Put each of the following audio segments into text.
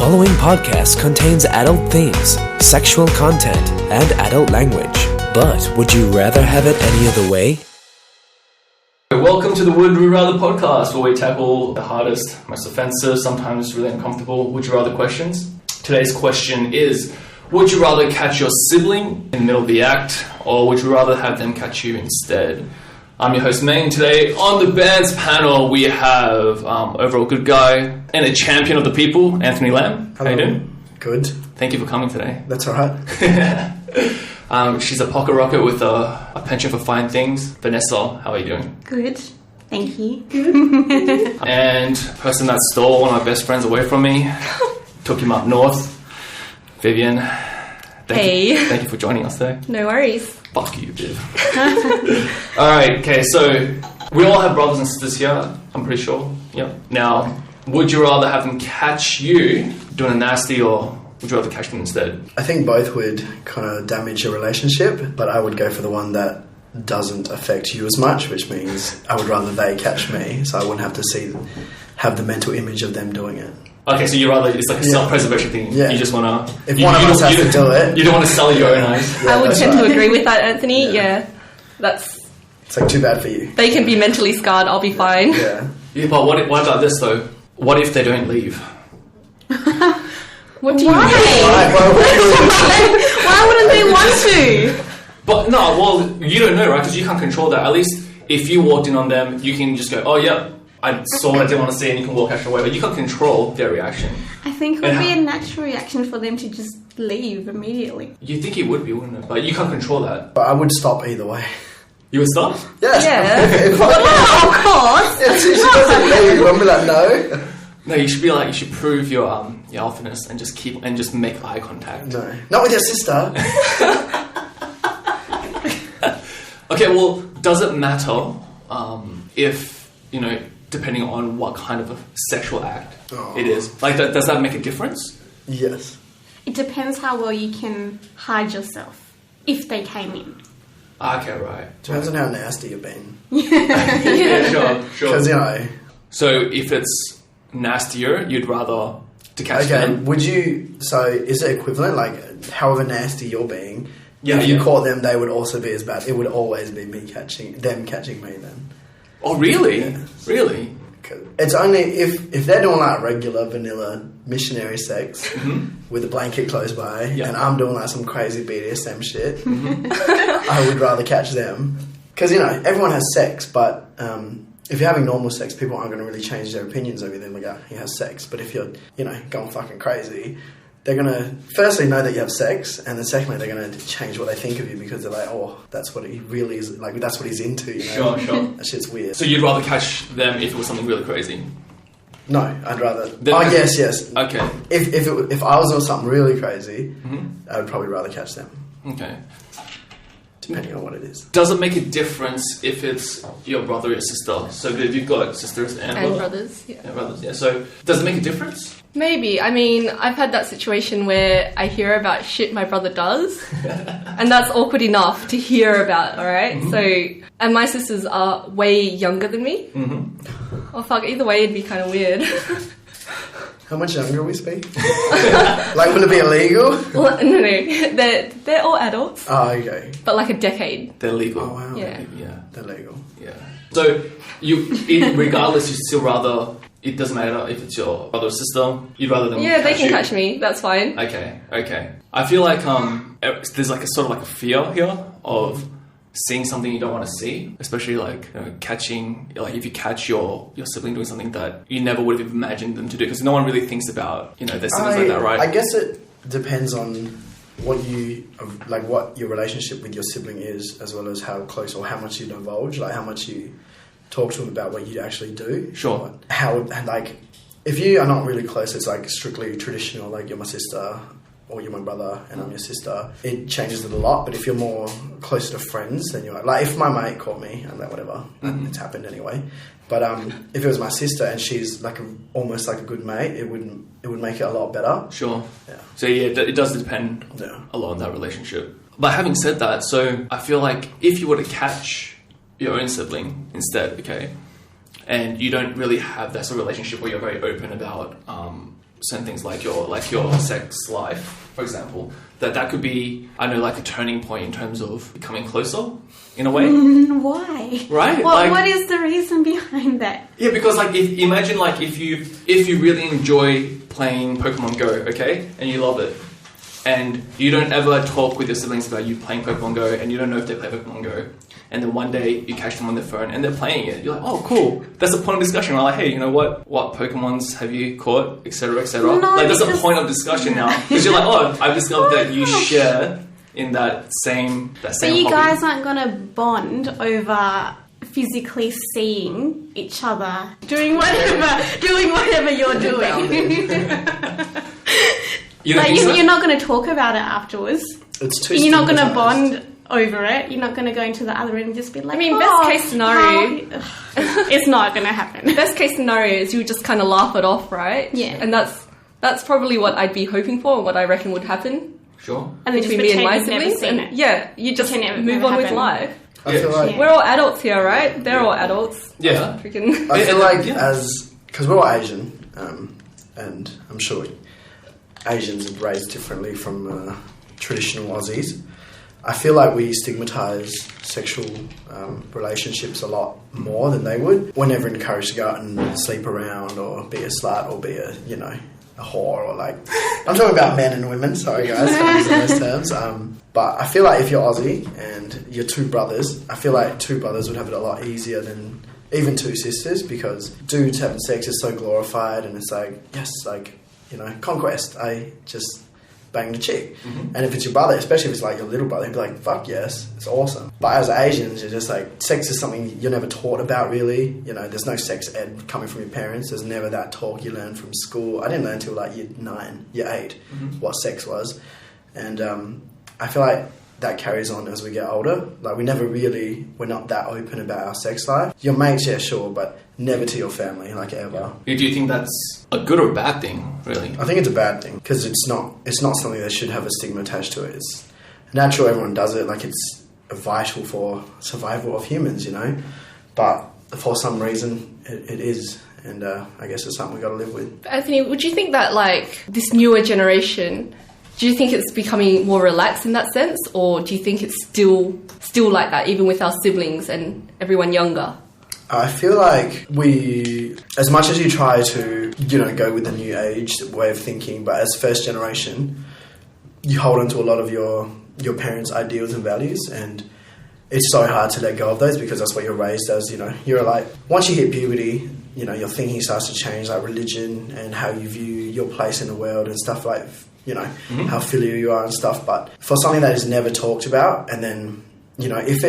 following podcast contains adult themes, sexual content, and adult language. But would you rather have it any other way? Welcome to the Would We Rather podcast, where we tackle the hardest, most offensive, sometimes really uncomfortable Would You Rather questions. Today's question is, would you rather catch your sibling in the middle of the act, or would you rather have them catch you instead? I'm your host, Meng. Today on the band's panel, we have overall good guy and a champion of the people, Anthony Lamb. Hello. How you doing? Good. Thank you for coming today. That's all right. She's a pocket rocket with a penchant for fine things. Vanessa, how are you doing? Good. Thank you. And person that stole one of my best friends away from me, took him up north, Vivian. Thank you for joining us today. No worries. Fuck you, Viv. Alright, okay, so we all have brothers and sisters here, I'm pretty sure. Yep. Now, would you rather have them catch you doing a nasty, or would you rather catch them instead? I think both would kind of damage your relationship, but I would go for the one that doesn't affect you as much, which means I would rather they catch me, so I wouldn't have to have the mental image of them doing it. Okay, so you rather, it's like a self-preservation thing. Yeah. You just want to... If one of us has to do it... You don't want to sell your own eyes. Yeah, I would tend to agree with that, Anthony. Yeah. It's like too bad for you. They can be mentally scarred, I'll be fine. Yeah. But what about this, though? What if they don't leave? What do you mean? Why wouldn't they want to? But no, well, you don't know, right? Because you can't control that. At least if you walked in on them, you can just go, oh, yeah, I saw what I didn't want to see, and you can walk out away. But you can't control their reaction. I think it would be a natural reaction for them to just leave immediately. You think it would be, wouldn't it? But you can't control that. But I would stop either way. You would stop? Yeah. Yeah. Of course. If she doesn't leave, I'm like, no. No, you should prove your alphaness and just make eye contact. No. Not with your sister. Okay, well, does it matter if, depending on what kind of a sexual act it is? Like, does that make a difference? Yes. It depends how well you can hide yourself if they came in. Okay, right. Depends on how nasty you've been. Yeah, sure. Because, So if it's nastier, you'd rather to catch them? Would you... So, is it equivalent? Like, however nasty you're being... Yeah, if you caught them, they would also be as bad. It would always be them catching me then. Oh, really? Yeah. Really? It's only if they're doing like regular vanilla missionary sex with a blanket close by, and I'm doing like some crazy BDSM shit, I would rather catch them. Because, everyone has sex, but if you're having normal sex, people aren't going to really change their opinions over them. Like, he has sex. But if you're, going fucking crazy... They're going to firstly know that you have sex, and then secondly they're going to change what they think of you because they're like, oh, that's what he really is, like that's what he's into, Sure. That shit's weird. So you'd rather catch them if it was something really crazy? No, I'd rather... yes. Okay. If I was doing something really crazy, I would probably rather catch them. Okay. Depending on what it is. Does it make a difference if it's your brother or your sister? So if you've got sisters and brothers, yeah. So does it make a difference? Maybe. I mean, I've had that situation where I hear about shit my brother does, and that's awkward enough to hear about, alright? So, and my sisters are way younger than me. Oh fuck, either way it'd be kind of weird. How much younger we speak? Like, would it be illegal? Well, no, they're all adults. Oh, okay. But like a decade. They're legal. Oh, wow. Yeah. They're legal. Yeah. So, regardless, you still rather... It doesn't matter if it's your brother or sister. You'd rather them Yeah, they can you. catch me. That's fine. Okay. I feel like there's like a sort of like a fear here of seeing something you don't want to see, especially like catching, like if you catch your sibling doing something that you never would have imagined them to do, because no one really thinks about their siblings like that, right? I guess it depends on what your relationship with your sibling is, as well as how close or how much you divulge, like how much you talk to them about what you actually do. Sure. If you are not really close, it's like strictly traditional, like you're my sister or you're my brother and I'm your sister. It changes it a lot, but if you're more closer to friends, then you're like if my mate called me, I'm like, whatever, it's happened anyway. But if it was my sister and she's like almost like a good mate, it would make it a lot better. Sure. Yeah. So it does depend a lot on that relationship. But having said that, so I feel like if you were to catch your own sibling instead, okay, and you don't really have that sort of relationship where you're very open about certain things like your sex life, for example, that could be, I know, like a turning point in terms of becoming closer in a way. Why? Right? What is the reason behind that? Yeah, because like imagine if you really enjoy playing Pokemon Go, okay, and you love it, and you don't ever talk with your siblings about you playing Pokemon Go, and you don't know if they play Pokemon Go, and then one day you catch them on their phone and they're playing it. You're like, oh, cool. That's the point of discussion. We're like, hey, you know what Pokemons have you caught, etc., etc. No, like, that's the point of discussion now, because you're like, oh, I've discovered that you share in that same But you hobby. guys aren't gonna bond over physically seeing each other doing whatever you're doing. You don't Like think so? you're not going to talk about it afterwards. It's too You're not going to stigmatized. bond over it. You're not going to go into the other room and just be like, I mean, "Oh, best case scenario- it's not going to happen. Best case scenario is you would just kind of laugh it off, right? Yeah. And that's probably what I'd be hoping for and what I reckon would happen Sure. And then just between me and pretend my you've never siblings. seen And it. yeah, you just Pretend it move never on with happened. life. I feel like Yeah. We're all adults here, right? They're all adults. Yeah. Freaking. I feel like Yeah. because we're all Asian, and I'm sure Asians are raised differently from traditional Aussies. I feel like we stigmatise sexual relationships a lot more than they would. We're never encouraged to go out and sleep around or be a slut or be a whore or like... I'm talking about men and women, sorry guys, for using those terms. But I feel like if you're Aussie and you're two brothers, I feel like two brothers would have it a lot easier than even two sisters, because dudes having sex is so glorified and it's like, yes, like, conquest. I just banged a chick. Mm-hmm. And if it's your brother, especially if it's like your little brother, he'd be like, fuck yes, it's awesome. But as Asians, you're just like, sex is something you're never taught about really. There's no sex ed coming from your parents. There's never that talk you learn from school. I didn't learn until like year 9, year 8 what sex was. And I feel like that carries on as we get older. Like we're not that open about our sex life. Your mates, yeah, sure, but never to your family, like ever. Do you think that's a good or bad thing, really? I think it's a bad thing because it's not something that should have a stigma attached to it. It's natural, everyone does it, like it's vital for survival of humans, But for some reason, it is, and I guess it's something we got to live with. Anthony, would you think that like this newer generation, do you think it's becoming more relaxed in that sense, or do you think it's still like that, even with our siblings and everyone younger? I feel like we, as much as you try to, go with the new age way of thinking, but as first generation, you hold on to a lot of your parents' ideals and values, and it's so hard to let go of those because that's what you're raised as, You're like, once you hit puberty, your thinking starts to change, like religion and how you view your place in the world and stuff like, how filial you are and stuff. But for something that is never talked about, and then, if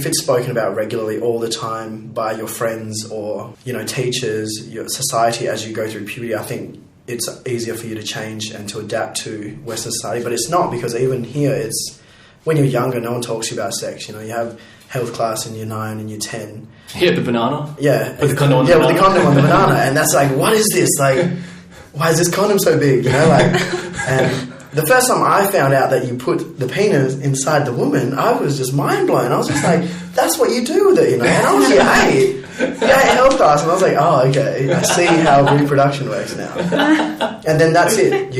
it's spoken about regularly all the time by your friends or, teachers, your society as you go through puberty, I think it's easier for you to change and to adapt to Western society. But it's not, because even here, it's when you're younger, no one talks to you about sex. You have health class in year 9 and year 10. Yeah, the banana. Yeah. With the condom on the banana. banana. With the condom on the banana. And that's like, what is this? Like, why is this condom so big? And the first time I found out that you put the penis inside the woman, I was just mind blown. I was just like, that's what you do with it, And I was year 8 health class, and I was like, oh, okay, I see how reproduction works now. And then that's it.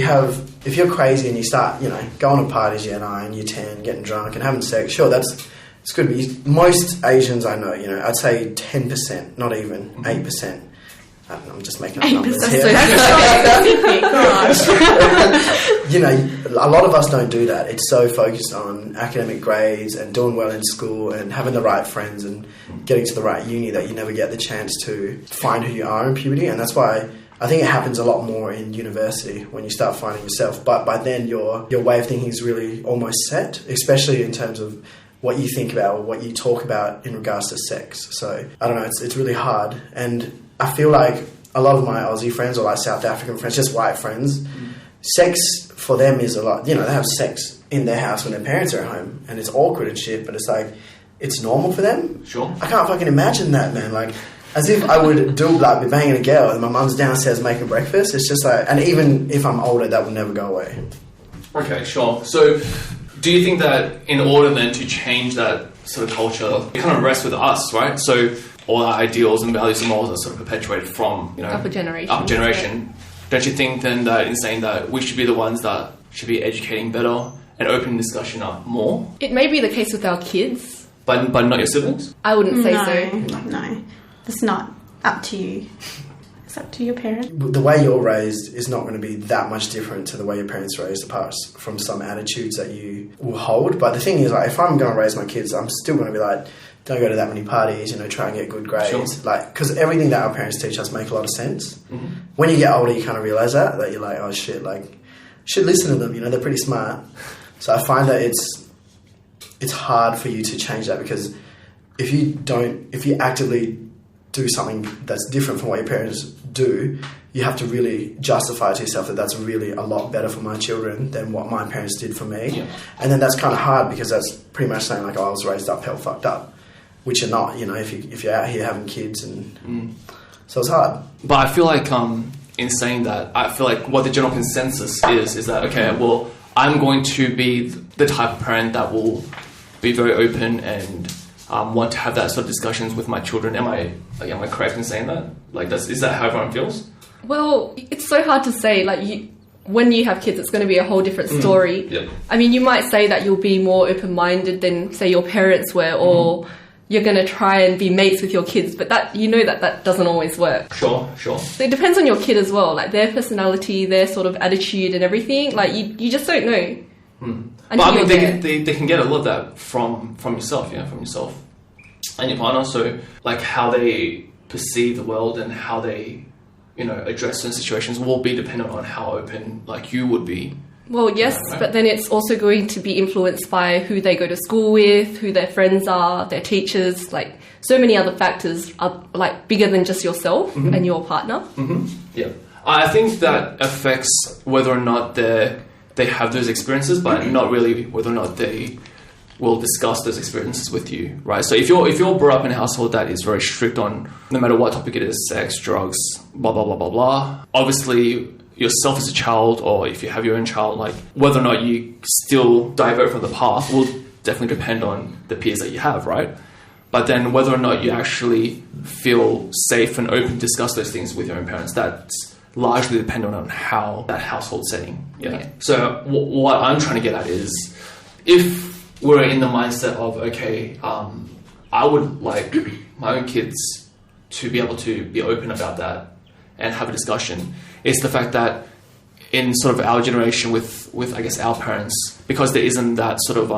If you're crazy and you start, going to parties year 9, year 10, getting drunk and having sex, sure, it's good. But most Asians I know, I'd say 10%, not even 8%. I'm just making up numbers here. A lot of us don't do that. It's so focused on academic grades and doing well in school and having the right friends and getting to the right uni that you never get the chance to find who you are in puberty. And that's why I think it happens a lot more in university when you start finding yourself. But by then, your way of thinking is really almost set, especially in terms of what you think about or what you talk about in regards to sex. So, I don't know, it's really hard. And I feel like a lot of my Aussie friends or like South African friends, just white friends, sex for them is a lot, they have sex in their house when their parents are at home and it's awkward and shit, but it's like, it's normal for them. Sure. I can't fucking imagine that, man. Like, as if I would be banging a girl and my mum's downstairs making breakfast. It's just like, and even if I'm older, that will never go away. Okay, sure. So, do you think that in order then to change that sort of culture, it kind of rests with us, right? So, all our ideals and values and morals are sort of perpetuated from, upper generation. don't you think then that in saying that we should be the ones that should be educating better and opening discussion up more? It may be the case with our kids. But not your siblings? I wouldn't say so. No. It's not up to you. It's up to your parents. The way you're raised is not going to be that much different to the way your parents raised, apart from some attitudes that you will hold. But the thing is, like, if I'm going to raise my kids, I'm still going to be like, don't go to that many parties, try and get good grades. Sure. Like, because everything that our parents teach us make a lot of sense. Mm-hmm. When you get older, you kind of realise that you're like, oh shit, like, should listen to them, they're pretty smart. So I find that it's hard for you to change that, because if you actively do something that's different from what your parents do, you have to really justify to yourself that that's really a lot better for my children than what my parents did for me. Yeah. And then that's kind of hard, because that's pretty much saying like, oh, I was raised up, hell fucked up, which you're not, if you're out here having kids, and so it's hard. But I feel like in saying that, I feel like what the general consensus is that, okay, well, I'm going to be the type of parent that will be very open and want to have that sort of discussions with my children. Am I correct in saying that? Like, is that how everyone feels? Well, it's so hard to say. Like, when you have kids, it's going to be a whole different story. Yep. I mean, you might say that you'll be more open-minded than, say, your parents were, or you're going to try and be mates with your kids, but that that doesn't always work. Sure. So it depends on your kid as well, like their personality, their sort of attitude and everything. Like, you just don't know. But I mean, they can get a lot of that from yourself, from yourself and your partner. So, like, how they perceive the world and how they, address certain situations will be dependent on how open, like, you would be. Well, yes, right? But then it's also going to be influenced by who they go to school with, who their friends are, their teachers. Like, so many other factors are, like, bigger than just yourself and your partner. Mm-hmm. Yeah, I think that affects whether or not they have those experiences, but not really whether or not they will discuss those experiences with you, right? So if you're brought up in a household that is very strict on no matter what topic it is, sex, drugs, blah, blah, blah, blah, blah, obviously yourself as a child, or if you have your own child, like, whether or not you still divert from the path will definitely depend on the peers that you have, right? But then whether or not you actually feel safe and open to discuss those things with your own parents, that's largely dependent on how that household setting. Yeah. So what I'm trying to get at is, if we're in the mindset of, okay, I would like my own kids to be able to be open about that and have a discussion. It's the fact that in sort of our generation with I guess our parents, because there isn't that sort of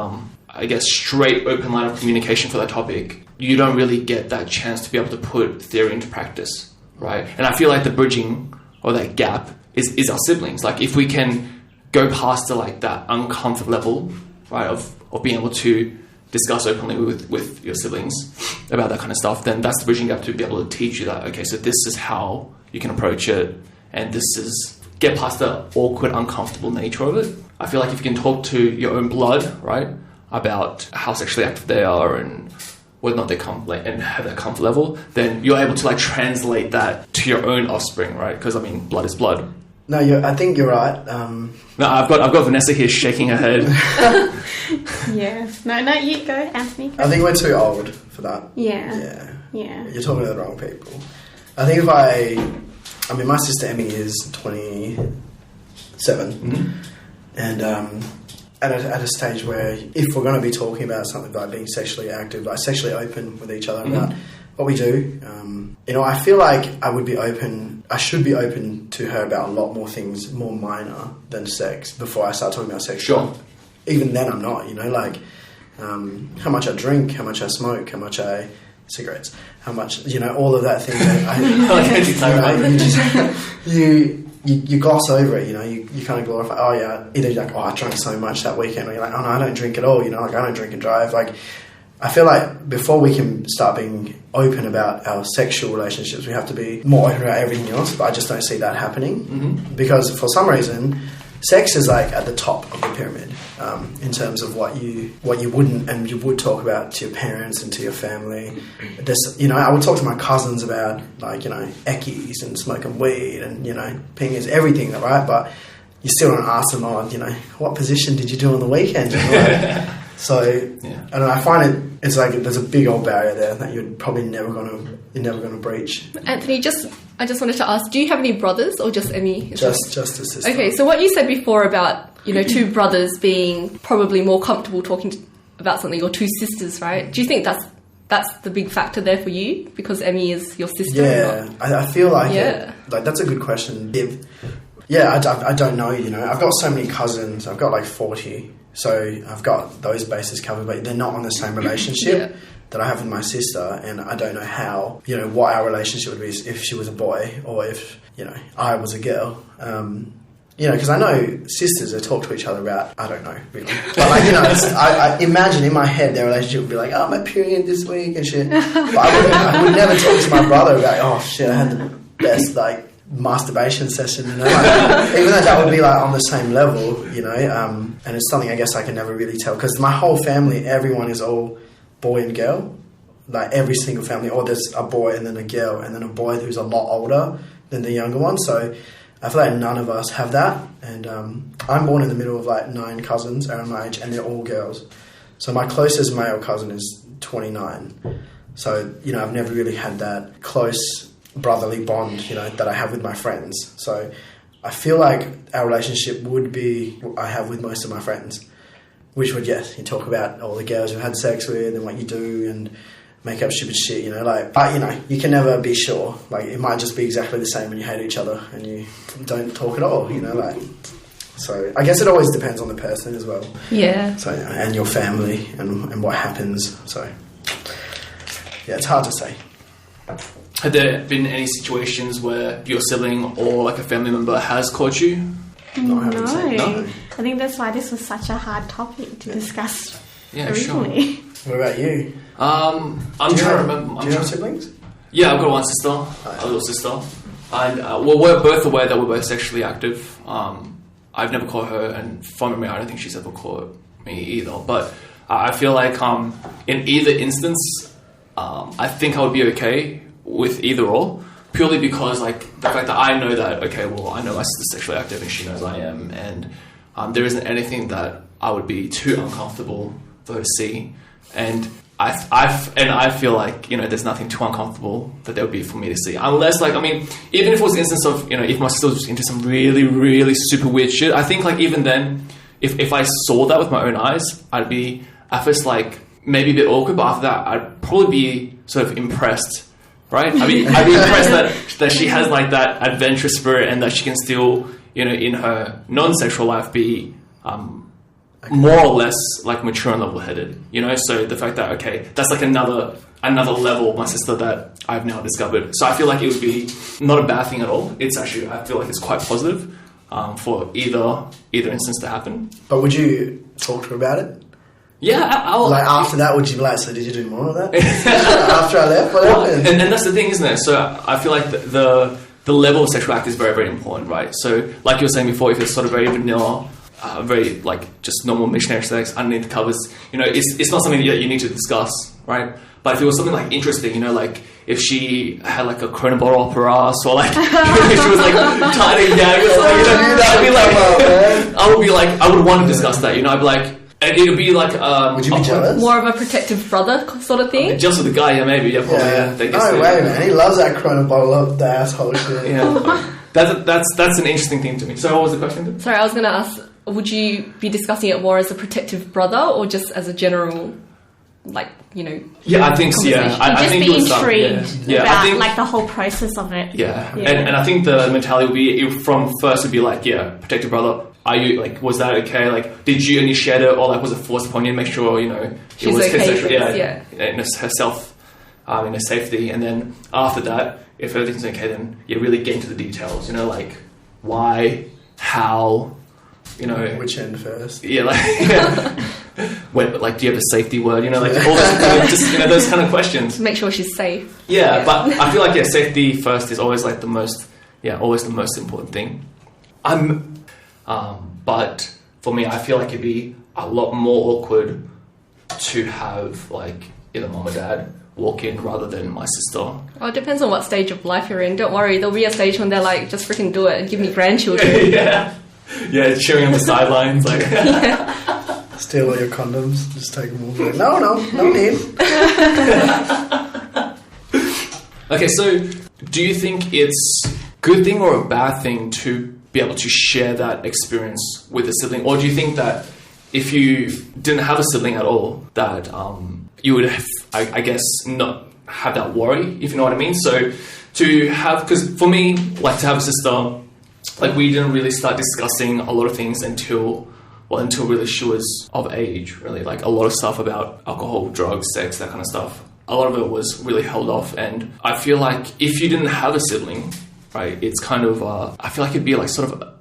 I guess straight open line of communication for that topic, you don't really get that chance to be able to put theory into practice, right? And I feel like the bridging or that gap is our siblings. Like, if we can go past the, like, that uncomfort level, right, of being able to discuss openly with your siblings about that kind of stuff, then that's the bridging gap to be able to teach you that, okay, so this is how you can approach it, and this is, get past the awkward, uncomfortable nature of it. I feel like if you can talk to your own blood, right, about how sexually active they are and whether or not they come, like, and have that comfort level, then you're able to, like, translate that to your own offspring, right? Because, I mean, blood is blood. No, I think you're right. No, I've got Vanessa here shaking her head. Yes. No, you go, Anthony. I think we're too old for that. Yeah. You're talking to the wrong people. I think I mean, my sister Emmy is 27, and at a stage where, if we're going to be talking about something like being sexually active, like sexually open with each other about what we do, I feel like I should be open to her about a lot more things, more minor than sex, before I start talking about sex. Sure. Even then I'm not, like, how much I drink, how much I smoke, how much I... cigarettes, how much, all of that thing that you gloss over it, you kind of glorify, oh yeah, either you're like, oh, I drank so much that weekend, or you're like, oh no, I don't drink at all, like, I don't drink and drive. Like, I feel like before we can start being open about our sexual relationships, we have to be more open about everything else, but I just don't see that happening, because for some reason sex is, like, at the top of the pyramid, in terms of what you wouldn't and you would talk about to your parents and to your family. I would talk to my cousins about, like, eckies and smoking weed and, pingers, everything, right? But you still don't ask them, what position did you do on the weekend? So, yeah. And I find it's like there's a big old barrier there that you're probably never gonna breach. Anthony, just I just wanted to ask, do you have any brothers or just Emmy? Just a sister. Okay, so what you said before about, two brothers being probably more comfortable talking about something, or two sisters, right? Do you think that's the big factor there for you because Emmy is your sister? Yeah, I feel like that's a good question. I don't know, I've got so many cousins. I've got like 40. So I've got those bases covered, but they're not on the same relationship that I have with my sister, and I don't know how, what our relationship would be if she was a boy or if, I was a girl. Because I know sisters, they talk to each other about, I don't know, really. But I imagine in my head their relationship would be like, oh, my period this week and shit. But I would never talk to my brother about, oh shit, I had the best, masturbation session, even though that would be on the same level, and it's something I guess I can never really tell because my whole family, everyone is all boy and girl, every single family, or there's a boy and then a girl and then a boy who's a lot older than the younger one, so I feel like none of us have that, and I'm born in the middle of 9 cousins around my age and they're all girls, so my closest male cousin is 29, so I've never really had that close brotherly bond, that I have with my friends. So I feel like our relationship would be what I have with most of my friends, which would, you talk about all the girls you've had sex with and what you do and make up stupid shit, but you can never be sure. It might just be exactly the same when you hate each other and you don't talk at all, So I guess it always depends on the person as well. Yeah. So, and your family and what happens. So, yeah, it's hard to say. Have there been any situations where your sibling or a family member has caught you? No, I haven't seen. No. I think that's why this was such a hard topic to discuss Yeah, originally. sure. What about you? I'm trying to remember. Do you have siblings? Yeah, I've got one sister, a little sister. And we're both aware that we're both sexually active. I've never caught her, and from memory, I don't think she's ever caught me either. But I feel like in either instance, I think I would be okay with either or, purely because the fact that I know that, okay, well, I know my sister's sexually active and she knows I am, and there isn't anything that I would be too uncomfortable for her to see, and I feel like there's nothing too uncomfortable that there would be for me to see, unless even if it was an instance of if my sister was into some really, really super weird shit, I think even then, if I saw that with my own eyes, I'd be at first maybe a bit awkward, but after that I'd probably be sort of impressed. Right? I'd be impressed that she has that adventurous spirit and that she can still, in her non-sexual life be more or less mature and level-headed. So the fact that, okay, that's another level of my sister that I've now discovered. So I feel like it would be not a bad thing at all. It's actually, I feel like it's quite positive for either instance to happen. But would you talk to her about it? Yeah, I'll... after that, would you be so did you do more of that? After I left, what happened? And that's the thing, isn't it? So I feel like the level of sexual act is very, very important, right? So like you were saying before, if it's sort of very vanilla, very just normal missionary sex underneath the covers, it's not something that you need to discuss, right? But if it was something interesting, if she had a chronobottle up her ass, or if she was tiny gag or something, I would want to discuss that, I'd be like. And it would be would you be jealous? More of a protective brother sort of thing? Just with the guy, yeah, maybe. Yeah, probably, yeah. No way, man. He loves that chronobottle up the asshole shit. Yeah. That's an interesting thing to me. So what was the question? Sorry, I was going to ask, would you be discussing it more as a protective brother or just as a general, Yeah, I think so, yeah. I think be intrigued about the whole process of it. Yeah. And I think the mentality would be, from first would be protective brother. Are you was that okay? Did you initiate it, or was it forced upon you? Make sure she's it was okay. And herself, in her safety. And then after that, if everything's okay, then really get into the details. Why, how, which end first? Yeah, when, do you have a safety word? All those just those kind of questions. Make sure she's safe. Yeah, but I feel like safety first is always the most important thing. But for me, I feel like it'd be a lot more awkward to have either mom or dad walk in rather than my sister. Well, it depends on what stage of life you're in. Don't worry, there'll be a stage when they're just freaking do it and give me grandchildren. Yeah, cheering on the sidelines. Steal all your condoms, just take them all. No need. Okay, so Do you think it's a good thing or a bad thing to be able to share that experience with a sibling? Or do you think that if you didn't have a sibling at all, that you would have, I guess, not have that worry, if you know what I mean? So to have, because for me, like to have a sister, like we didn't really start discussing a lot of things until really she was of age, really. Like a lot of stuff about alcohol, drugs, sex, that kind of stuff. A lot of it was really held off. And I feel like if you didn't have a sibling, right, it's kind of, I feel like it'd be like sort of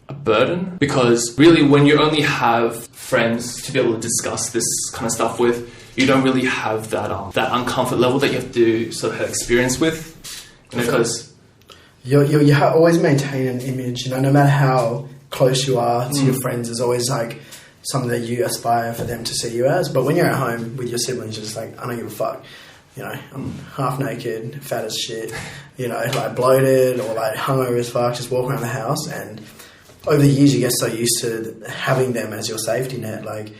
a burden. Because really when you only have friends to be able to discuss this kind of stuff with, you don't really have that uncomfort level that you have to sort of have experience with. You know, because you always maintain an image, no matter how close you are to your friends, is always like something that you aspire for them to see you as. But when you're at home with your siblings, you're just like, I don't give a fuck. I'm half naked, fat as shit, like bloated or like hungover as fuck, just walk around the house. And over the years, you get so used to having them as your safety net. Like,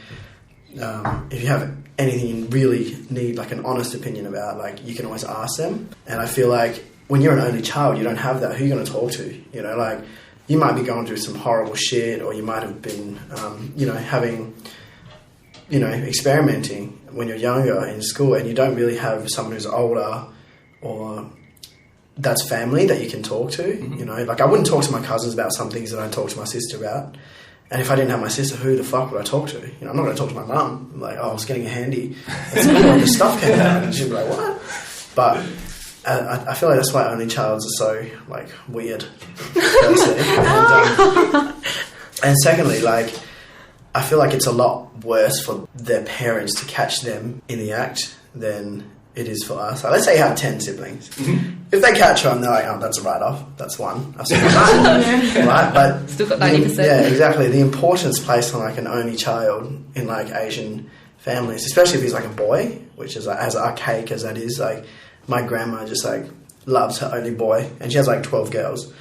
if you have anything you really need like an honest opinion about, like you can always ask them. And I feel like when you're an only child, you don't have that. Who are you going to talk to? Like you might be going through some horrible shit, or you might have been, having, experimenting when you're younger in school, and you don't really have someone who's older or that's family that you can talk to. Mm-hmm. Like I wouldn't talk to my cousins about some things that I talk to my sister about. And if I didn't have my sister, who the fuck would I talk to? I'm not going to talk to my mum. I'm like, I was getting a handy. It's cool, and the stuff came out, and she'd be like, what? But I feel like that's why only childs are so like weird. Firstly. And secondly, like I feel like it's a lot worse for their parents to catch them in the act than it is for us. Like, let's say you have 10 siblings. Mm-hmm. If they catch one, they're like, oh, that's a write-off. That's one. I've seen that. Right? But still got 90%. Yeah, exactly. The importance placed on like an only child in like Asian families, especially if he's like a boy, which is like, as archaic as that is, like my grandma just like loves her only boy, and she has like 12 girls.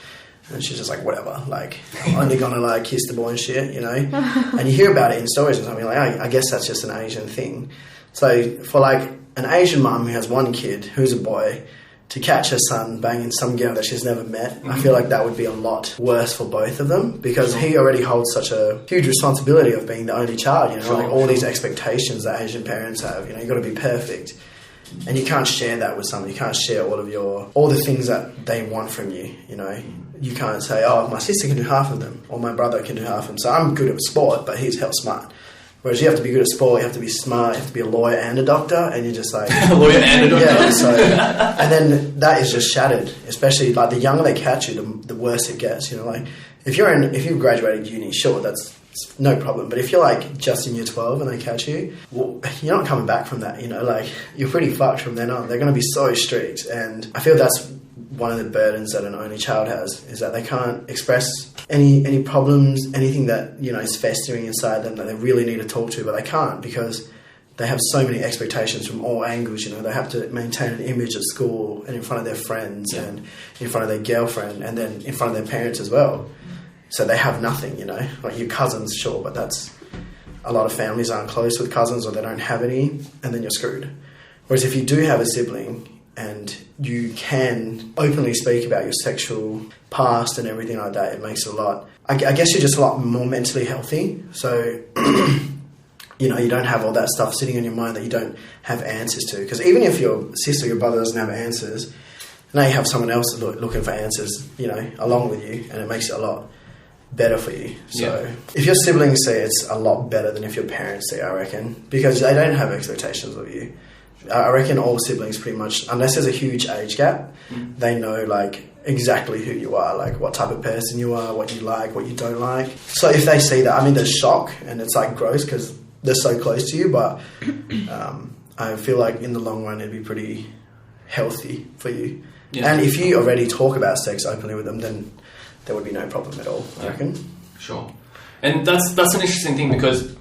And she's just like, whatever, like, I'm only gonna like kiss the boy and shit, And you hear about it in stories and something like, I guess that's just an Asian thing. So for like an Asian mum who has one kid who's a boy to catch her son banging some girl that she's never met, I feel like that would be a lot worse for both of them, because he already holds such a huge responsibility of being the only child, like all these expectations that Asian parents have, you got to be perfect. And you can't share that with someone. You can't share all the things that they want from you, You can't say, oh, my sister can do half of them, or my brother can do half of them. So I'm good at sport, but he's hell smart. Whereas you have to be good at sport, you have to be smart, you have to be a lawyer and a doctor, and you're just like... a lawyer and a doctor. Yeah, so... And then that is just shattered. Especially, like, the younger they catch you, the worse it gets, Like, if you've graduated uni, sure, that's no problem. But if you're, like, just in year 12 and they catch you, well, you're not coming back from that, Like, you're pretty fucked from then on. They're going to be so strict. And I feel that's one of the burdens that an only child has, is that they can't express any problems, anything that, is festering inside them that they really need to talk to, but they can't because they have so many expectations from all angles, They have to maintain an image at school and in front of their friends and in front of their girlfriend and then in front of their parents as well. So they have nothing, Like your cousins, sure, but that's... A lot of families aren't close with cousins or they don't have any, and then you're screwed. Whereas if you do have a sibling and you can openly speak about your sexual past and everything like that, it makes it a lot... I guess you're just a lot more mentally healthy. So, you don't have all that stuff sitting in your mind that you don't have answers to. Because even if your sister or your brother doesn't have answers, now you have someone else looking for answers, along with you, and it makes it a lot better for you. So if your siblings see it, it's a lot better than if your parents see it, I reckon. Because they don't have expectations of you. I reckon all siblings pretty much, unless there's a huge age gap, they know like exactly who you are, like what type of person you are, what you like, what you don't like. So if they see that, there's shock and it's like gross because they're so close to you, but I feel like in the long run it'd be pretty healthy for you. Yeah. And if you already talk about sex openly with them, then there would be no problem at all, I reckon. Sure. And that's an interesting thing because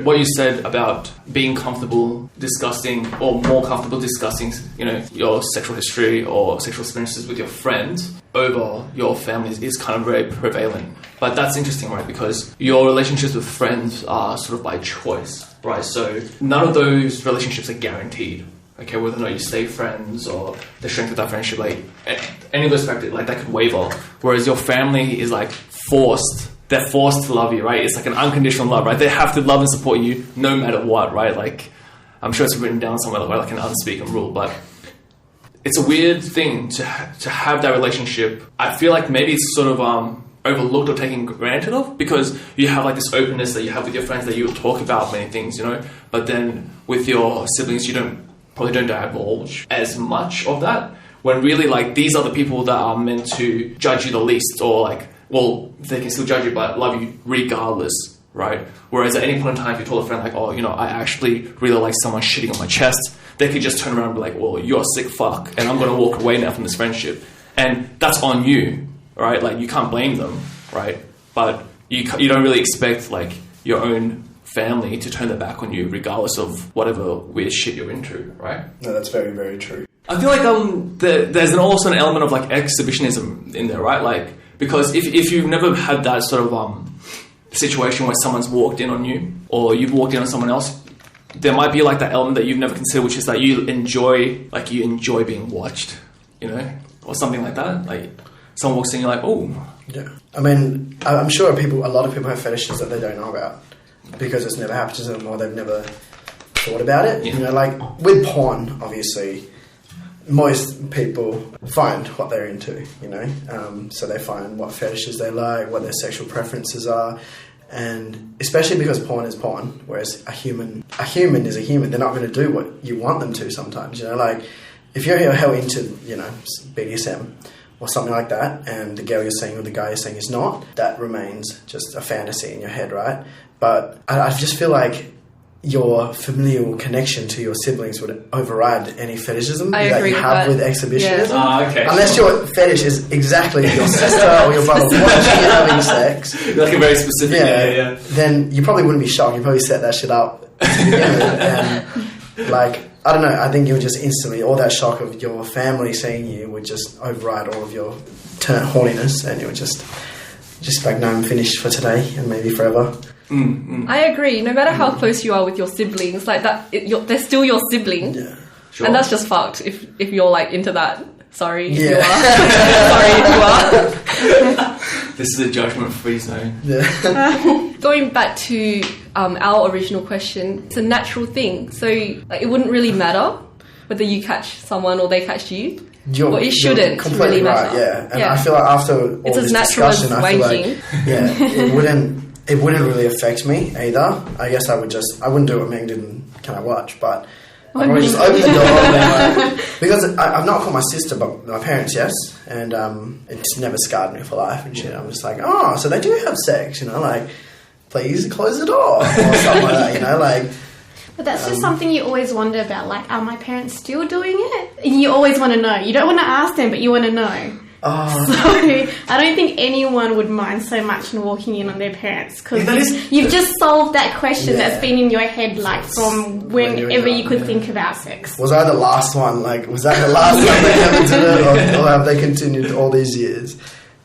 what you said about being comfortable discussing or more comfortable discussing, your sexual history or sexual experiences with your friends over your families is kind of very prevalent. But that's interesting, right? Because your relationships with friends are sort of by choice, right? So none of those relationships are guaranteed, okay, whether or not you stay friends or the strength of that friendship, like any of those factors, like that could waver. Whereas your family is like forced. They're forced to love you, right? It's like an unconditional love, right? They have to love and support you no matter what, right? Like, I'm sure it's written down somewhere like an unspoken rule, but it's a weird thing to have that relationship. I feel like maybe it's sort of overlooked or taken granted of, because you have like this openness that you have with your friends that you talk about many things, you know, but then with your siblings you probably don't divulge as much of that, when really like these are the people that are meant to judge you the least, or like, well, they can still judge you but love you regardless, right? Whereas at any point in time if you told a friend like, oh, you know, I actually really like someone shitting on my chest, they could just turn around and be like, well, you're a sick fuck and I'm going to walk away now from this friendship, and that's on you, right? Like, you can't blame them, right? But you don't really expect like your own family to turn their back on you regardless of whatever weird shit you're into, right? No, that's very, very true. I feel like there's also an element of like exhibitionism in there, right? Like, because if you've never had that sort of situation where someone's walked in on you or you've walked in on someone else, there might be like that element that you've never considered, which is that you enjoy being watched, you know, or something like that. Like, someone walks in, you're like, oh. Yeah. I mean, I'm sure a lot of people have fetishes that they don't know about because it's never happened to them or they've never thought about it. Yeah. You know, like with porn, obviously, most people find what they're into, you know. So they find what fetishes they like, what their sexual preferences are. And especially because porn is porn, whereas a human is a human. They're not going to do what you want them to sometimes, you know. Like, if you're held into, you know, BDSM or something like that, and the girl you're seeing or the guy you're seeing is not, that remains just a fantasy in your head, right? But I just feel like your familial connection to your siblings would override any fetishism that you have with exhibitionism. Yeah. Okay. Unless your fetish is exactly your sister or your brother watching you having sex. Like a very specific, yeah. Then you probably wouldn't be shocked. You probably set that shit up to begin with. And, like, I don't know, I think you would just instantly, all that shock of your family seeing you would just override all of your horniness, and you would just like, no, I'm finished for today and maybe forever. I agree. No matter how close you are with your siblings, like that, they're still your sibling, Sure. and that's just fucked. If you're like into that, sorry if you are. Sorry if you are. This is a judgment-free zone. Yeah. Going back to our original question, it's a natural thing. So like, it wouldn't really matter whether you catch someone or they catch you. It shouldn't really matter. Yeah, and I feel like after all it's this as natural discussion, as I feel wanking. like it wouldn't really affect me either. I guess I wouldn't do what Meng did and Can I Watch, but I'd probably just open the door and because I've not called my sister, but my parents, yes, and it's never scarred me for life and shit. I'm just like, oh, so they do have sex, you know, like, please close the door or something like that, you know, like. But that's just something you always wonder about, like, are my parents still doing it? And you always want to know. You don't want to ask them, but you want to know. Oh. So I don't think anyone would mind so much in walking in on their parents, because you've just solved that question that's been in your head, like, from whenever you could think about sex. Was I the last one? Like, was that the last time they ever did it, or have they continued all these years?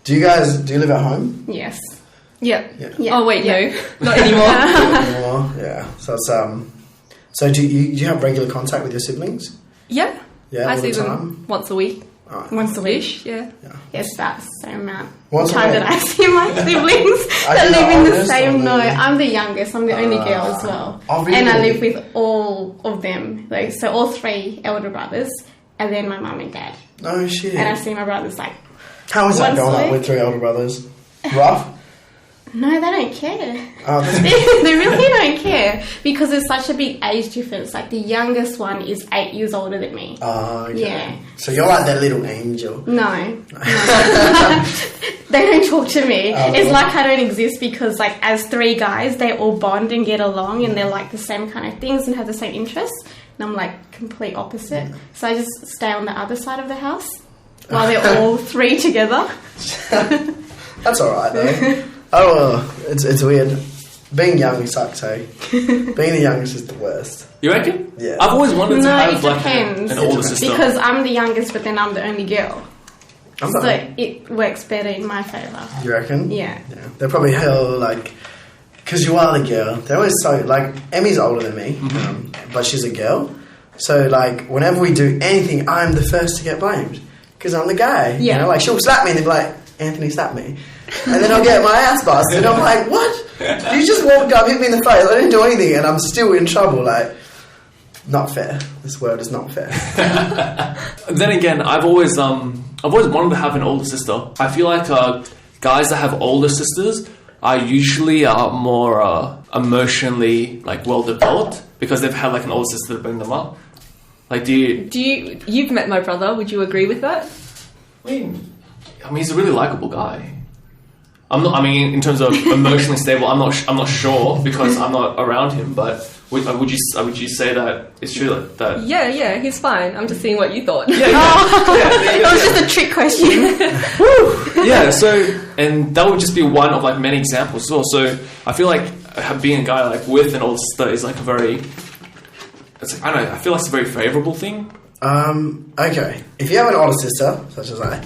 Do you live at home? Yes. Yeah. Yeah. Oh wait, no, not anymore. Yeah. So it's So do you have regular contact with your siblings? Yeah. Yeah. I all see the time? them once a week. Right. Once a week? Yeah. Yes, that's the same amount Once of time a week? that I see my siblings that live in the same. No, I'm the youngest. I'm the only girl as well. Oh, really? And I live with all of them. Like, so all 3 elder brothers, and then my mum and dad. No shit. And I see my brothers like. How is that once going a up week. with 3 older brothers? Rough? No, they don't care. Oh, that's They really don't care, because there's such a big age difference. Like, the youngest one is 8 years older than me. Oh, okay. Yeah. So you're like that little angel. No. They don't talk to me. It's like I don't exist, because, like, as 3 guys, they all bond and get along, and they're like the same kind of things and have the same interests. And I'm like complete opposite. So I just stay on the other side of the house while they're all 3 together. That's alright though. It's weird. Being young sucks, hey? Being the youngest is the worst. You reckon? Yeah. I've always wanted to have like depends. an older sister. Because I'm the youngest, but then I'm the only girl. I'm So not, it works better in my favour. you reckon? Yeah. They're probably hell, like, because you are the girl. They're always so, like, Emmy's older than me, but she's a girl. So, like, whenever we do anything, I'm the first to get blamed. Because I'm the guy. Yeah. You know, like, she'll slap me and they'll be like, Anthony slapped me. And then I'll get my ass busted. And I'm like, what? You just walked up, hit me in the face. I didn't do anything and I'm still in trouble. Like, not fair. This world is not fair. Then again, I've always wanted to have an older sister. I feel like guys that have older sisters are usually more emotionally like well developed because they've had like an older sister to bring them up. Like, you've met my brother? Would you agree with that? I mean, he's a really likable guy. In terms of emotionally stable, I'm not sure because I'm not around him. But would you say that it's true that? Yeah, he's fine. I'm just seeing what you thought. It was just a trick question. Yeah. So, and that would just be one of like many examples as well. So I feel like being a guy like with an older sister is like a very, it's like, I don't know. I feel like it's a very favorable thing. Okay. If you have an older sister, such as I,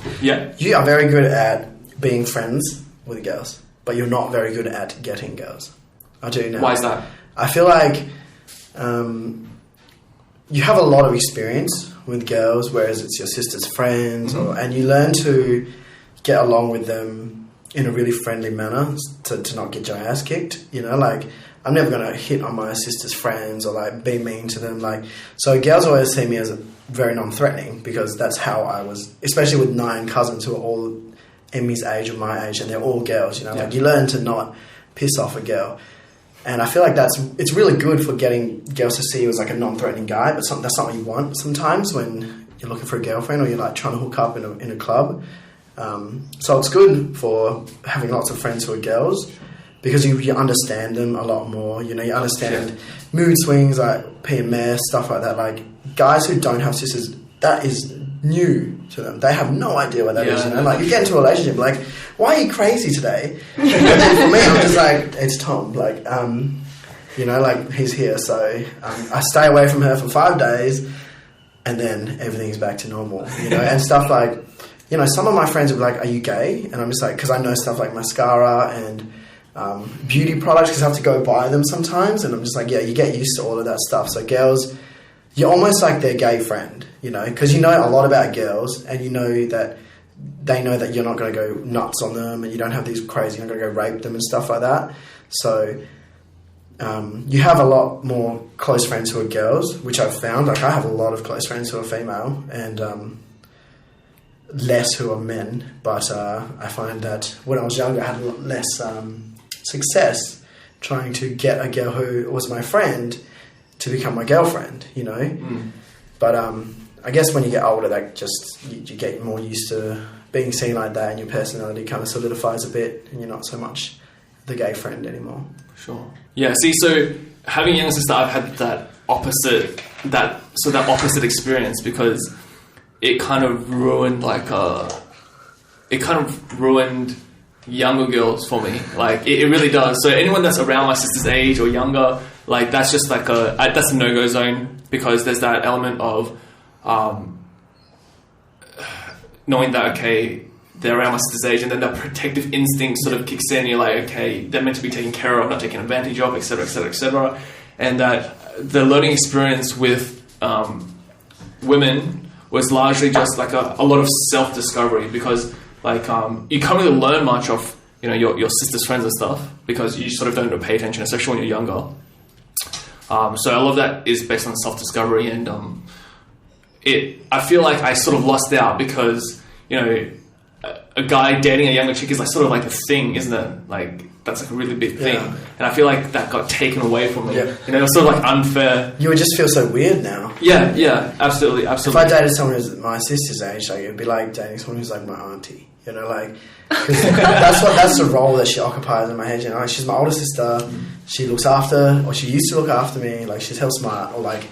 you are very good at being friends with girls, but you're not very good at getting girls. I do know. Why is that? I feel like you have a lot of experience with girls, whereas it's your sister's friends, and you learn to get along with them in a really friendly manner to not get your ass kicked. You know, like, I'm never going to hit on my sister's friends or like be mean to them. Like, so girls always see me as very non-threatening because that's how I was, especially with 9 cousins who are all Emmy's age or my age, and they're all girls. You know, like, you learn to not piss off a girl. And I feel like it's really good for getting girls to see you as like a non-threatening guy, but that's not what you want sometimes when you're looking for a girlfriend or you're like trying to hook up in a club. So it's good for having lots of friends who are girls because you understand them a lot more. You know, you understand mood swings like PMS, stuff like that. Like, guys who don't have sisters, that is new to them. They have no idea what that is. You know, like, you get into a relationship, like, why are you crazy today? And then for me, I'm just like, it's Tom. Like, you know, like, he's here. So I stay away from her for 5 days, and then everything's back to normal. You know, and stuff like, you know, some of my friends will be like, "Are you gay?" And I'm just like, because I know stuff like mascara and beauty products, because I have to go buy them sometimes, and I'm just like, yeah, you get used to all of that stuff. So girls, you're almost like their gay friend, you know, because you know a lot about girls, and you know that they know that you're not going to go nuts on them, and you don't have these crazy, you're not going to go rape them and stuff like that. So you have a lot more close friends who are girls, which I've found. Like, I have a lot of close friends who are female, and less who are men. But I find that when I was younger, I had a lot less success trying to get a girl who was my friend to become my girlfriend, you know. But I guess when you get older, that just you get more used to being seen like that, and your personality kind of solidifies a bit, and you're not so much the gay friend anymore. Sure. Yeah. See, so having a younger sister, I've had that opposite experience because it kind of ruined younger girls for me. Like, it really does. So anyone that's around my sister's age or younger, like, that's just like that's a no-go zone, because there's that element of knowing that, okay, they're around my sister's age, and then that protective instinct sort of kicks in. You're like, okay, they're meant to be taken care of, not taken advantage of, etc., etc., etc. And that the learning experience with women was largely just like a lot of self-discovery, because like you can't really learn much of, you know, your sister's friends and stuff, because you sort of don't pay attention, especially when you're younger. So a lot of that is based on self-discovery, and I feel like I sort of lost out because, you know, a guy dating a younger chick is like sort of like a thing, isn't it? Like, that's like a really big thing. Yeah. And I feel like that got taken away from me. Yeah. You know, it was sort of like unfair. You would just feel so weird now. Yeah, absolutely. If I dated someone who's my sister's age, like, it'd be like dating someone who's like my auntie. You know, like, cause that's the role that she occupies in my head. You know, like, she's my older sister. She looks after, or she used to look after me. Like, she's hell smart, or like,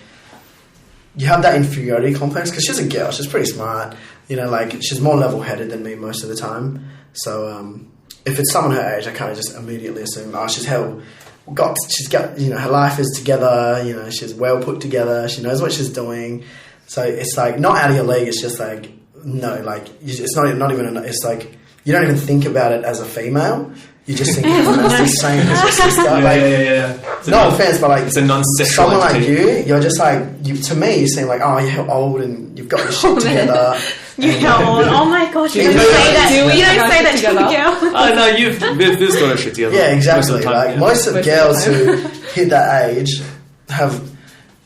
you have that inferiority complex because she's a girl. She's pretty smart. You know, like, she's more level-headed than me most of the time. So if it's someone her age, I kind of just immediately assume, oh, she's got, you know, her life is together. You know, she's well put together. She knows what she's doing. So it's like not out of your league. It's just like, no, like, it's not even. It's like you don't even think about it as a female. you just think of them as the same as your sister. No offense, but like it's a non-sexual someone entity. like you're just like to me. You seem like you're old and you've got your shit together. You're old. Oh my gosh! You don't say that. You don't say that to a girl. Oh no, this got her shit together. Yeah, exactly. Most of the time, most of girls who hit that age have,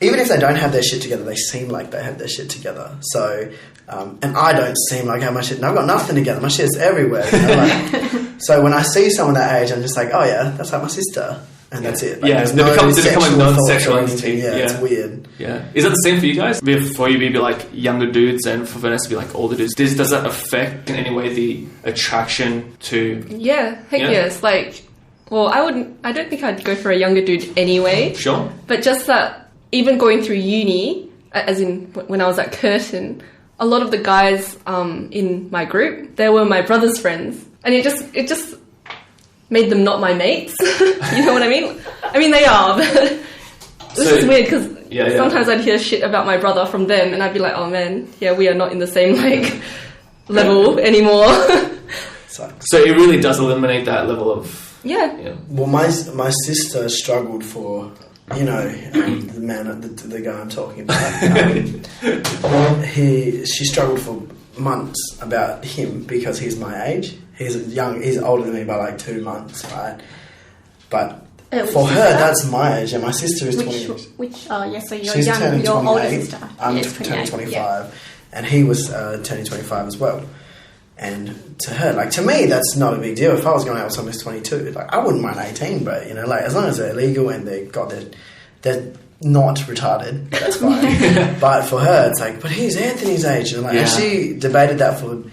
even if they don't have their shit together, they seem like they have their shit together. So, and I don't seem like I have my shit. And I've got nothing together. My shit's everywhere. So when I see someone that age, I'm just like, oh yeah, that's like my sister. And that's it. Like, they become a non-sexual entity. Yeah, it's weird. Yeah. Is that the same for you guys? For you to be like younger dudes and for Vanessa to be like older dudes, does that affect in any way the attraction to... Yeah, heck yes. Like, well, I don't think I'd go for a younger dude anyway. Sure. But just that, even going through uni, as in when I was at Curtin, a lot of the guys in my group, they were my brother's friends. And it just made them not my mates. You know what I mean? I mean, they are, but it's just weird because sometimes I'd hear shit about my brother from them and I'd be like, oh man, we are not in the same level anymore. Sucks. So it really does eliminate that level of... Yeah. Well, my sister struggled for, the man, the guy I'm talking about. She struggled for months about him because he's my age. He's older than me by like 2 months, right? But for her, that's my age, and my sister is 20. So you're she's young, turning your 28. older sister. I'm Yes, turning 25, yeah. and he was turning 25 as well. And to her, to me, that's not a big deal. If I was going out with someone who's 22, I wouldn't mind 18, but as long as they're legal and they're not retarded, that's fine. But for her, it's but he's Anthony's age, and she debated that for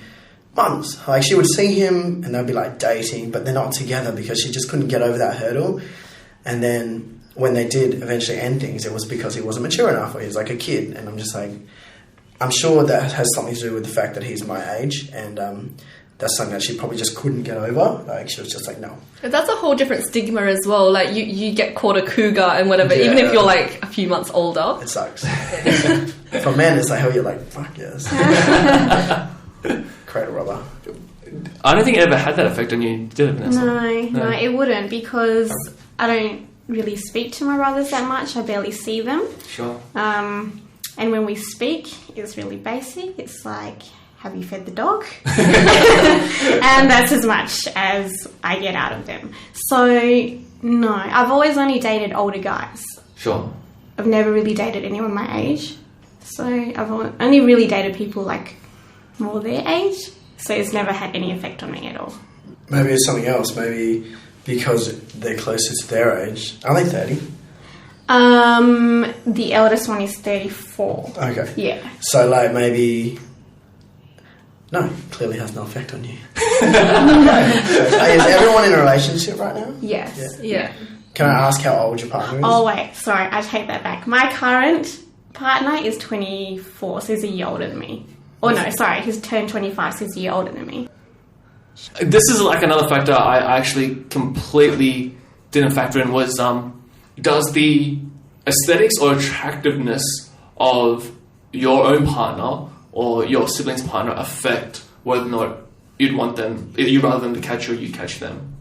months. She would see him and they'd be dating, but they're not together because she just couldn't get over that hurdle. And then when they did eventually end things, it was because he wasn't mature enough, or he was a kid. And I'm just I'm sure that has something to do with the fact that he's my age, and that's something that she probably just couldn't get over. She was just no. But that's a whole different stigma as well. You get called a cougar and whatever, even if you're a few months older. It sucks. For men, it's you're fuck yes. Cradle robber. I don't think it ever had that effect on you, did it, Vanessa? No, it wouldn't, because I don't really speak to my brothers that much. I barely see them. Sure. And when we speak, it's really basic. It's have you fed the dog? And that's as much as I get out of them. So, no, I've always only dated older guys. Sure. I've never really dated anyone my age. So I've only really dated people more their age, so it's never had any effect on me at all. Maybe it's something else. Maybe because they're closer to their age. Are they 30? The eldest one is 34. Okay. Yeah. So maybe... No, clearly has no effect on you. Is everyone in a relationship right now? Yes. Yeah. Can I ask how old your partner is? Oh wait, sorry, I take that back. My current partner is 24, so he's a year older than me. Oh no, sorry, he's turned 25, so he's a year older than me. This is another factor I actually completely didn't factor in was, does the aesthetics or attractiveness of your own partner or your sibling's partner affect whether or not you'd rather them to catch you or you catch them?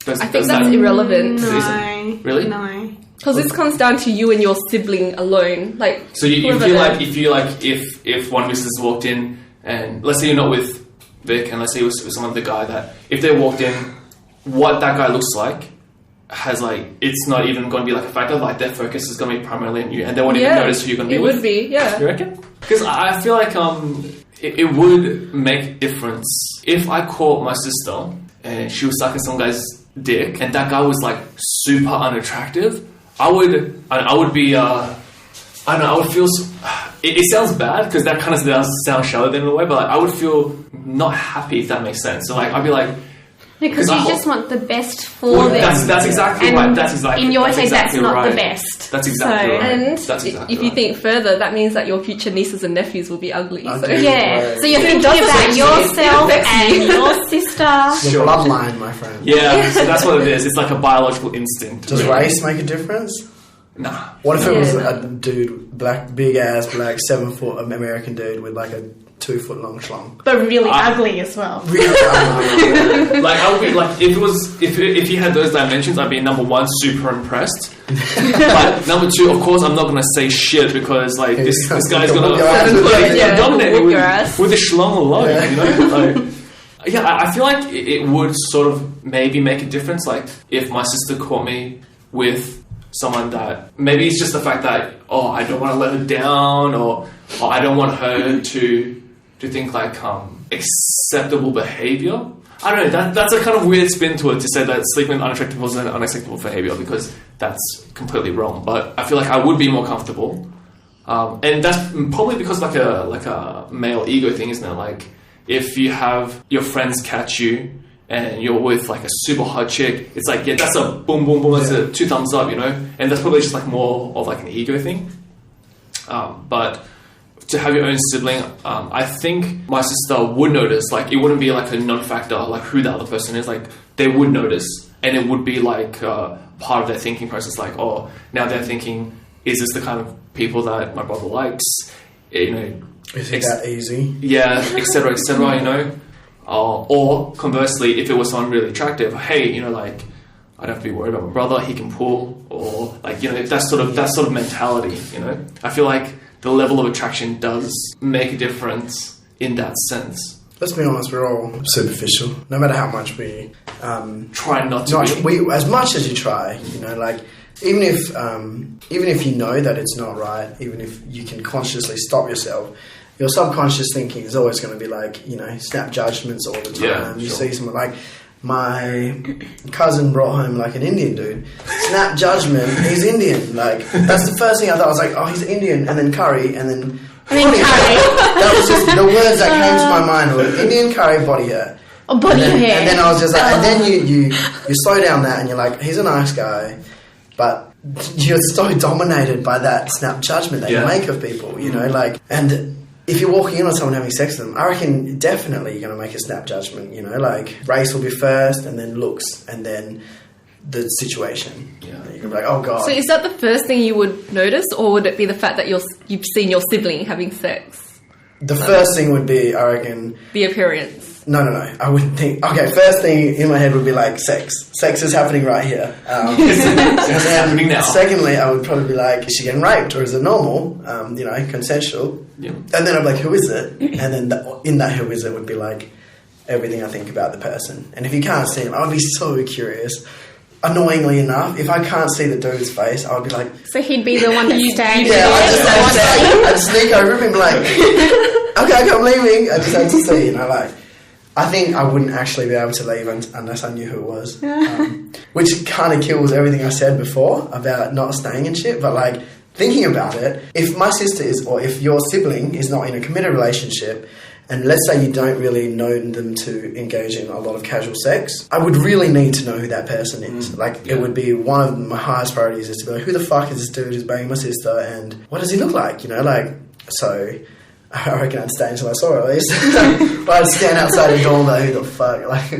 I think that's irrelevant. No. Really? No. Because this comes down to you and your sibling alone. So you feel like if one of your sisters walked in, and let's say you're not with Vic, and let's say it was some other guy, that if they walked in, what that guy looks like has it's not even going to be a factor. Their focus is going to be primarily on you, and they won't even notice who you're going to be with. It would be, yeah. You reckon? Because I feel like it would make a difference if I caught my sister and she was sucking some guy's dick, and that guy was super unattractive. I would be, I don't know, I would feel, it sounds bad because that kind of sounds shallow in a way, but I would feel not happy, if that makes sense. So I'd be because you just want the best for them. That's exactly and right. That's exactly in your case, exactly that's not right. the best. That's exactly right. And that's exactly if you think further, that means that your future nieces and nephews will be ugly. So. Yeah. So you're thinking about yourself and your sister. Your bloodline, my friend. Yeah, so that's what it is. It's a biological instinct. Does race make a difference? Nah. What if it was a dude, big ass, 7 foot American dude with a 2-foot-long schlong. But really ugly as well. Really ugly. Like I would be like if he had those dimensions, I'd be number one super impressed. But number two, of course, I'm not gonna say shit because like this guy's gonna dominate me with a schlong alone. Yeah. You know, like. Yeah, I feel like it would sort of maybe make a difference. Like if my sister caught me with someone that maybe it's just the fact that I don't want to let her down, or I don't want her to think like acceptable behavior. I don't know. That's a kind of weird spin to it to say that sleeping with unattractive people is an unacceptable behavior because that's completely wrong. But I feel like I would be more comfortable, and that's probably because like a male ego thing, isn't it? Like. If you have your friends catch you and you're with like a super hot chick, it's like, yeah, that's a boom, boom, boom, that's a 2 thumbs up, you know? And that's probably just like more of like an ego thing. But to have your own sibling, I think my sister would notice, like it wouldn't be like a non-factor, like who the other person is, like they would notice. And it would be like part of their thinking process, like, now they're thinking, is this the kind of people that my brother likes? You know, is it that easy? Yeah, etc., you know. Or conversely, if it was someone really attractive, hey, you know, like I don't have to be worried about my brother; he can pull, or like, you know, that sort of mentality. You know, I feel like the level of attraction does make a difference in that sense. Let's be honest, we're all superficial. No matter how much we try not to be. As much as you try, you know, like. Even if you know that it's not right, even if you can consciously stop yourself, your subconscious thinking is always going to be like, you know, snap judgments all the time. Yeah, you see someone like my cousin brought home like an Indian dude. Snap judgment, he's Indian. Like that's the first thing I thought. I was like, he's Indian, and then curry, and then body hair. That was just the words that came to my mind were Indian curry, body hair. Body hair. And then I was just like, and then you slow down that, and you're like, he's a nice guy. But you're so dominated by that snap judgment that you make of people, you know, like, and if you're walking in on someone having sex with them, I reckon definitely you're going to make a snap judgment, you know, like race will be first and then looks and then the situation. Yeah. You're going to be like, oh God. So is that the first thing you would notice, or would it be the fact that you've seen your sibling having sex? The first thing would be, I reckon... The appearance. No. I wouldn't think... Okay, first thing in my head would be like sex. Sex is happening right here. It's happening now. Secondly, I would probably be like, is she getting raped or is it normal? You know, consensual. Yeah. And then I'm like, who is it? And then in that who is it would be like everything I think about the person. And if you can't see him, I would be so curious. Annoyingly enough, if I can't see the dude's face, I would be like... So he'd be the one that's standing yeah, I'd sneak over him and be like, okay, I'm leaving. I just had to see, you know, like... I think I wouldn't actually be able to leave unless I knew who it was. Which kind of kills everything I said before about not staying and shit, but like... Thinking about it, if my sister is, or if your sibling is not in a committed relationship, and let's say you don't really know them to engage in a lot of casual sex, I would really need to know who that person is. It would be one of my highest priorities is to be like, who the fuck is this dude who's banging my sister, and what does he look like? You know, like, so I reckon I'd stay until I saw her at least. But I'd stand outside the door and like, who the fuck? Like,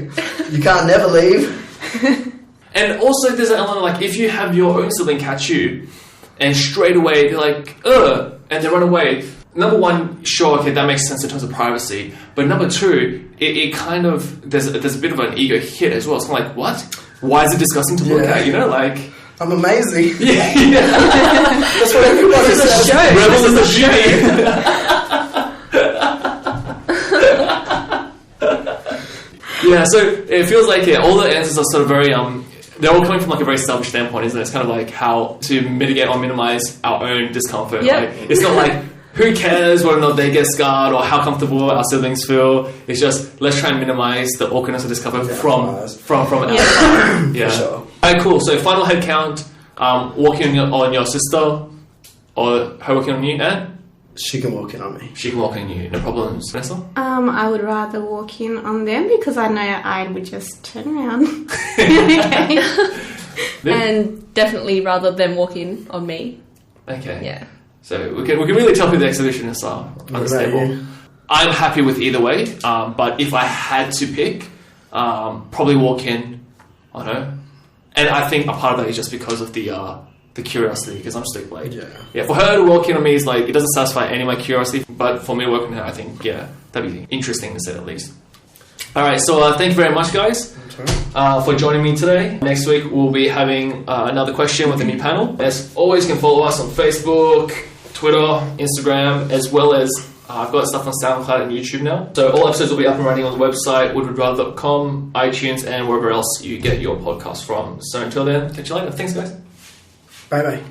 you can't never leave. And also there's an element of like, if you have your own sibling catch you, and straight away they're like, ugh, and they run away. Number one, sure, okay, that makes sense in terms of privacy. But number two, it kind of, there's a bit of an ego hit as well. It's kind of like, what? Why is it disgusting to look at? You know, like... I'm amazing. Yeah. That's what everybody says. Rebel is a beauty. Yeah, so it feels like, all the answers are sort of very... they're all coming from like a very selfish standpoint, isn't it? It's kind of like how to mitigate or minimize our own discomfort. Yep. Like, it's not like who cares whether or not they get scarred or how comfortable our siblings feel. It's just let's try and minimize the awkwardness or discomfort from outside. Yeah. For sure. Alright, cool. So final head count: walking on your sister or her walking on you, and she can walk in on me. She can walk on you, no problems. Vanessa? I would rather walk in on them because I know I would just turn around. Okay. And definitely rather than walk in on me. Okay. Yeah. So we can really tell who the exhibitionists are. Unstable. I'm happy with either way, but if I had to pick, probably walk in on her. And I think a part of that is just because of the the curiosity, because I'm just like, Yeah. for her to walk in on me is like, it doesn't satisfy any of my curiosity, but for me to work on her, I think, that'd be interesting to say at least. Alright, so thank you very much, guys, for joining me today. Next week, we'll be having another question with a new panel. As always, you can follow us on Facebook, Twitter, Instagram, as well as I've got stuff on SoundCloud and YouTube now. So all episodes will be up and running on the website, woodwardrather.com, iTunes, and wherever else you get your podcast from. So until then, catch you later. Thanks, guys. Bye-bye.